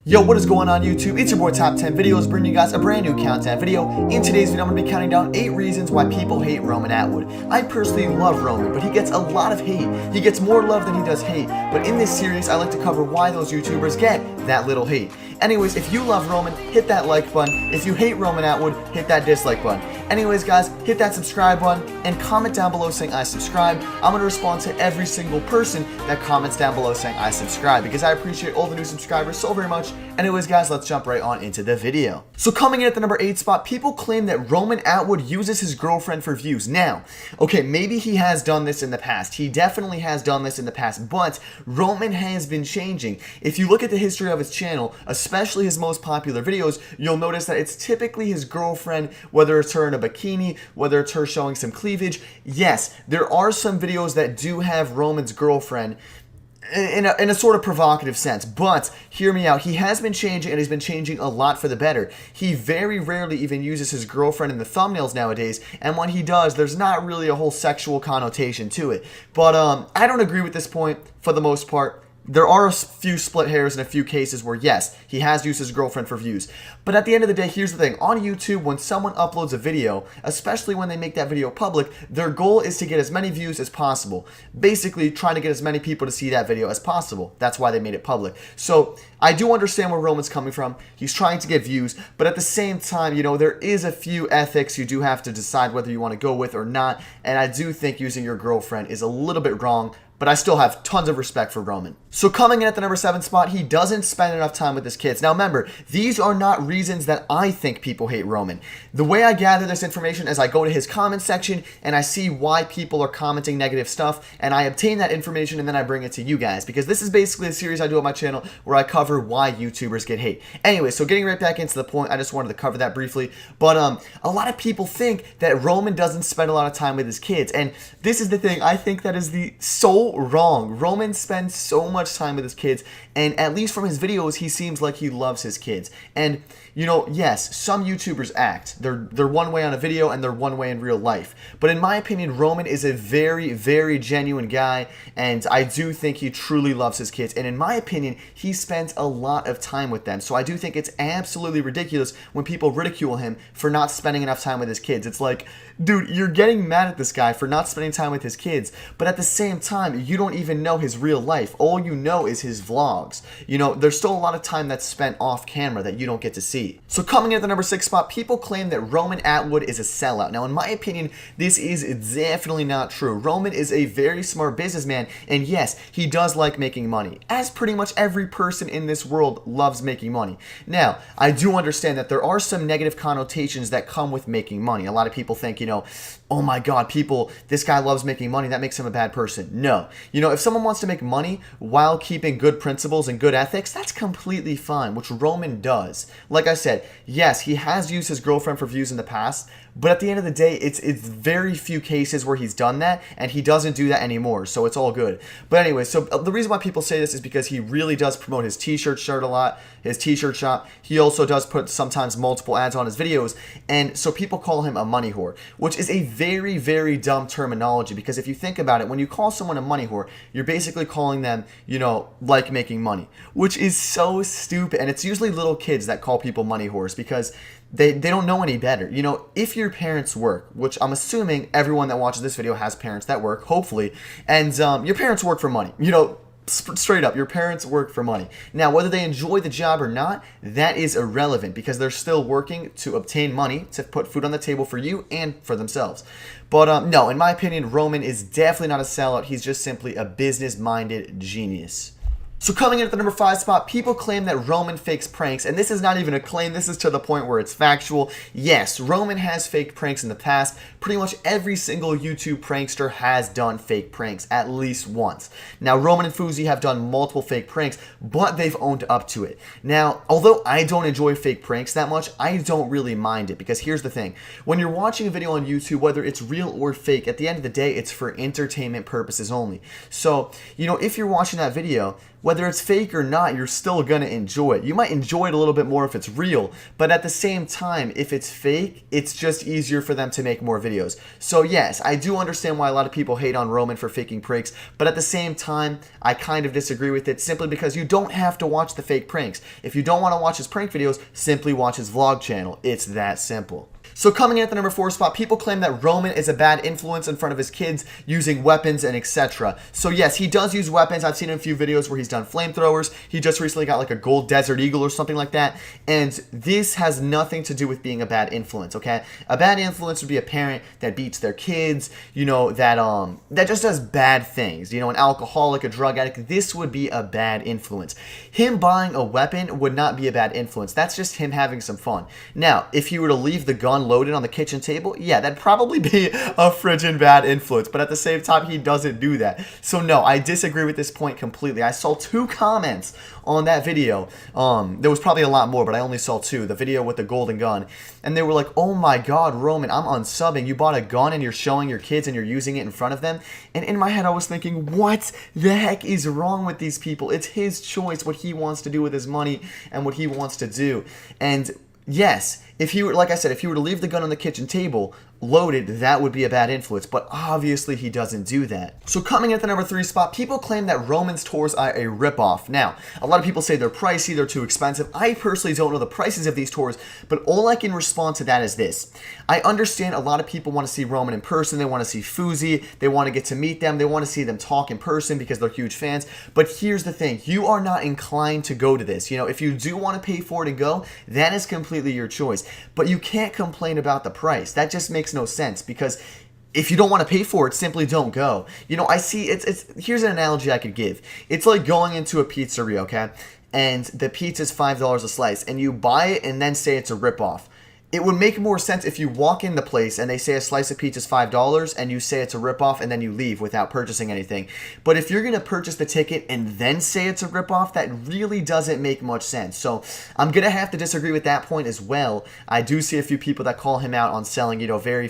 Yo, what is going on YouTube? It's your boy Top 10 Videos bringing you guys a brand new countdown video. In today's video, I'm going to be counting down 8 reasons why people hate Roman Atwood. I personally love Roman, but he gets a lot of hate. He gets more love than he does hate. But in this series, I like to cover why those YouTubers get that little hate. Anyways, if you love Roman, hit that like button. If you hate Roman Atwood, hit that dislike button. Anyways, guys, hit that subscribe button and comment down below saying I subscribe. I'm going to respond to every single person that comments down below saying I subscribe because I appreciate all the new subscribers so very much. Anyways, guys, let's jump right on into the video. So coming in at the number 8 spot, people claim that Roman Atwood uses his girlfriend for views. Now, okay, maybe he has done this in the past. He definitely has done this in the past, but Roman has been changing. If you look at the history of his channel, especially his most popular videos, you'll notice that it's typically his girlfriend, whether it's her in a bikini, whether it's her showing some cleavage. Yes, there are some videos that do have Roman's girlfriend in a sort of provocative sense, but hear me out. He has been changing, and he's been changing a lot for the better. He very rarely even uses his girlfriend in the thumbnails nowadays, and when he does, there's not really a whole sexual connotation to it. But I don't agree with this point for the most part. There are a few split hairs in a few cases where, yes, he has used his girlfriend for views. But at the end of the day, here's the thing. On YouTube, when someone uploads a video, especially when they make that video public, their goal is to get as many views as possible. Basically, trying to get as many people to see that video as possible. That's why they made it public. So, I do understand where Roman's coming from. He's trying to get views, but at the same time, you know, there is a few ethics you do have to decide whether you want to go with or not, and I do think using your girlfriend is a little bit wrong, but I still have tons of respect for Roman. So coming in at the number 7 spot, he doesn't spend enough time with his kids. Now remember, these are not reasons that I think people hate Roman. The way I gather this information is I go to his comment section and I see why people are commenting negative stuff, and I obtain that information and then I bring it to you guys, because this is basically a series I do on my channel where I cover why YouTubers get hate. Anyway, so getting right back into the point, I just wanted to cover that briefly, but a lot of people think that Roman doesn't spend a lot of time with his kids, and this is the thing. I think that is the so wrong. Roman spends so much time with his kids, and at least from his videos, he seems like he loves his kids. And you know, yes, some YouTubers act. They're one way on a video and they're one way in real life. But in my opinion, Roman is a very, very genuine guy, and I do think he truly loves his kids. And in my opinion, he spends a lot of time with them. So I do think it's absolutely ridiculous when people ridicule him for not spending enough time with his kids. It's like, dude, you're getting mad at this guy for not spending time with his kids, but at the same time, you don't even know his real life. All you know is his vlogs. You know, there's still a lot of time that's spent off camera that you don't get to see. So coming in at the number 6 spot, people claim that Roman Atwood is a sellout. Now, in my opinion, this is definitely not true. Roman is a very smart businessman, and yes, he does like making money, as pretty much every person in this world loves making money. Now, I do understand that there are some negative connotations that come with making money. A lot of people think, you know, oh my god, this guy loves making money, that makes him a bad person. No. You know, if someone wants to make money while keeping good principles and good ethics, that's completely fine, which Roman does. Like I said, yes, he has used his girlfriend for views in the past, but at the end of the day, it's very few cases where he's done that, and he doesn't do that anymore, so it's all good. But anyway, so the reason why people say this is because he really does promote his t-shirt shirt a lot, his t-shirt shop. He also does put sometimes multiple ads on his videos, and so people call him a money whore, which is a very, very dumb terminology, because if you think about it, when you call someone a money whore, you're basically calling them, you know, like making money, which is so stupid. And it's usually little kids that call people money whores because they don't know any better. You know, if your parents work, which I'm assuming everyone that watches this video has parents that work, hopefully, and your parents work for money, you know, straight up, your parents work for money. Now, whether they enjoy the job or not, that is irrelevant because they're still working to obtain money to put food on the table for you and for themselves. But no, in my opinion, Roman is definitely not a sellout. He's just simply a business-minded genius. So coming in at the number 5 spot, people claim that Roman fakes pranks, and this is not even a claim, this is to the point where it's factual. Yes, Roman has faked pranks in the past. Pretty much every single YouTube prankster has done fake pranks at least once. Now, Roman and Fuzi have done multiple fake pranks, but they've owned up to it. Now, although I don't enjoy fake pranks that much, I don't really mind it, because here's the thing. When you're watching a video on YouTube, whether it's real or fake, at the end of the day, it's for entertainment purposes only. So, you know, if you're watching that video, whether it's fake or not, you're still gonna enjoy it. You might enjoy it a little bit more if it's real, but at the same time, if it's fake, it's just easier for them to make more videos. So yes, I do understand why a lot of people hate on Roman for faking pranks, but at the same time, I kind of disagree with it simply because you don't have to watch the fake pranks. If you don't want to watch his prank videos, simply watch his vlog channel. It's that simple. So coming in at the number 4 spot, people claim that Roman is a bad influence in front of his kids using weapons and etc. So yes, he does use weapons. I've seen in a few videos where he's done flamethrowers. He just recently got like a gold Desert Eagle or something like that. And this has nothing to do with being a bad influence, okay? A bad influence would be a parent that beats their kids, you know, that just does bad things. You know, an alcoholic, a drug addict. This would be a bad influence. Him buying a weapon would not be a bad influence. That's just him having some fun. Now, if he were to leave the gun loaded on the kitchen table, yeah, that'd probably be a frigid bad influence, but at the same time, he doesn't do that. So no, I disagree with this point completely. I saw 2 comments on that video. There was probably a lot more, but I only saw 2. The video with the golden gun, and they were like, oh my god, Roman, I'm unsubbing. You bought a gun and you're showing your kids and you're using it in front of them. And in my head, I was thinking, what the heck is wrong with these people? It's his choice what he wants to do with his money and what he wants to do. And yes, if he were, like I said, if he were to leave the gun on the kitchen table loaded, that would be a bad influence, but obviously he doesn't do that. So coming at the number 3 spot, people claim that Roman's tours are a ripoff. Now, a lot of people say they're pricey, they're too expensive. I personally don't know the prices of these tours, but all I can respond to that is this. I understand a lot of people want to see Roman in person, they want to see Fuzi, they want to get to meet them, they want to see them talk in person because they're huge fans, but here's the thing, you are not inclined to go to this. You know, if you do want to pay for it and go, that is completely your choice, but you can't complain about the price. That just makes no sense, because if you don't want to pay for it, simply don't go. You know, I see, here's an analogy I could give. It's like going into a pizzeria, okay? And the pizza's $5 a slice, and you buy it and then say it's a ripoff. It would make more sense if you walk in the place and they say a slice of pizza is $5 and you say it's a ripoff and then you leave without purchasing anything. But if you're going to purchase the ticket and then say it's a ripoff, that really doesn't make much sense. So I'm going to have to disagree with that point as well. I do see a few people that call him out on selling, you know, very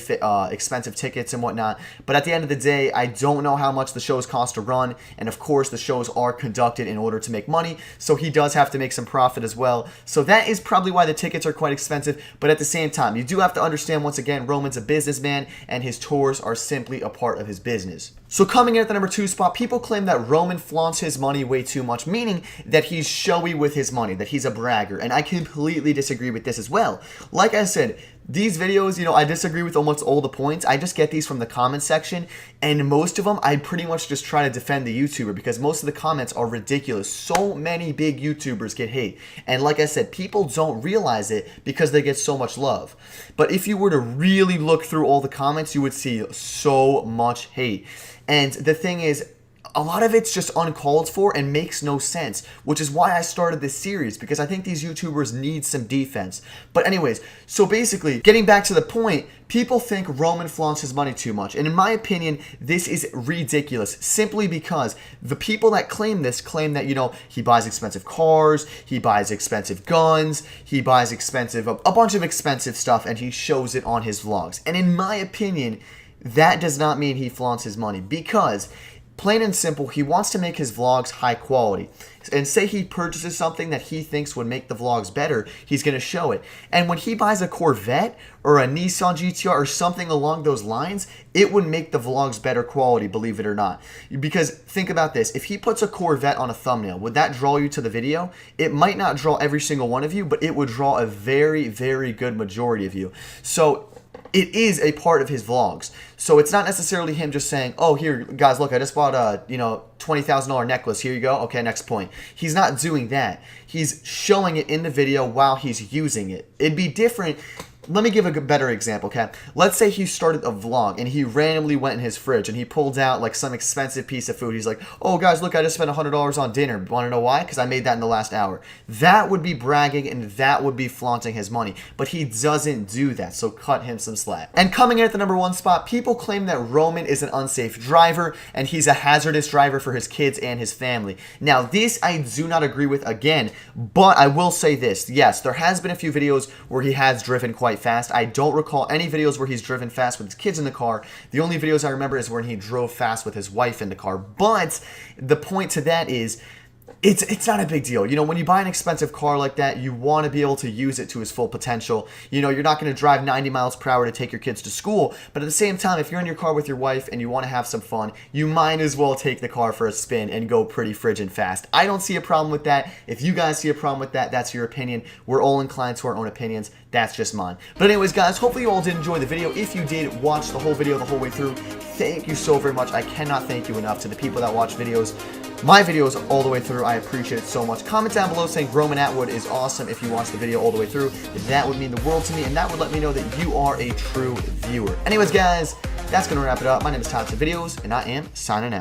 expensive tickets and whatnot. But at the end of the day, I don't know how much the shows cost to run. And of course, the shows are conducted in order to make money. So he does have to make some profit as well. So that is probably why the tickets are quite expensive. But at the same time, you do have to understand, once again, Roman's a businessman and his tours are simply a part of his business. So coming in at the number 2 spot, people claim that Roman flaunts his money way too much, meaning that he's showy with his money, that he's a bragger, and I completely disagree with this as well. Like I said, these videos, you know, I disagree with almost all the points. I just get these from the comment section, and most of them, I pretty much just try to defend the YouTuber because most of the comments are ridiculous. So many big YouTubers get hate, and like I said, people don't realize it because they get so much love. But if you were to really look through all the comments, you would see so much hate. And the thing is, a lot of it's just uncalled for and makes no sense, which is why I started this series, because I think these YouTubers need some defense. But anyways, so basically, getting back to the point, people think Roman flaunts his money too much. And in my opinion, this is ridiculous, simply because the people that claim this claim that, you know, he buys expensive cars, he buys expensive guns, he buys a bunch of expensive stuff, and he shows it on his vlogs. And in my opinion, that does not mean he flaunts his money, because plain and simple, he wants to make his vlogs high quality. And say he purchases something that he thinks would make the vlogs better, he's going to show it. And when he buys a Corvette or a Nissan GTR or something along those lines, it would make the vlogs better quality, believe it or not. Because think about this, if he puts a Corvette on a thumbnail, would that draw you to the video? It might not draw every single one of you, but it would draw a very, very good majority of you. So it is a part of his vlogs. So it's not necessarily him just saying, oh, here, guys, look, I just bought a, you know, $20,000 necklace. Here you go. Okay, next point. He's not doing that. He's showing it in the video while he's using it. It'd be different. Let me give a better example, okay? Let's say he started a vlog and he randomly went in his fridge and he pulled out like some expensive piece of food. He's like, oh guys, look, I just spent $100 on dinner. Want to know why? Because I made that in the last hour. That would be bragging and that would be flaunting his money. But he doesn't do that, so cut him some slack. And coming in at the number 1 spot, people claim that Roman is an unsafe driver and he's a hazardous driver for his kids and his family. Now, this I do not agree with again, but I will say this. Yes, there has been a few videos where he has driven quite fast. I don't recall any videos where he's driven fast with his kids in the car. The only videos I remember is when he drove fast with his wife in the car. But the point to that is, It's not a big deal. You know, when you buy an expensive car like that, you want to be able to use it to its full potential. You know, you're not going to drive 90 miles per hour to take your kids to school, but at the same time, if you're in your car with your wife and you want to have some fun, you might as well take the car for a spin and go pretty frigid fast. I don't see a problem with that. If you guys see a problem with that, that's your opinion. We're all inclined to our own opinions. That's just mine. But anyways, guys, hopefully you all did enjoy the video. If you did, watch the whole video the whole way through. Thank you so very much. I cannot thank you enough to the people that watch videos. My videos all the way through. I appreciate it so much. Comment down below saying RomanAtwood is awesome if you watch the video all the way through. That would mean the world to me, and that would let me know that you are a true viewer. Anyways, guys, that's going to wrap it up. My name is Todd Videos, and I am signing out.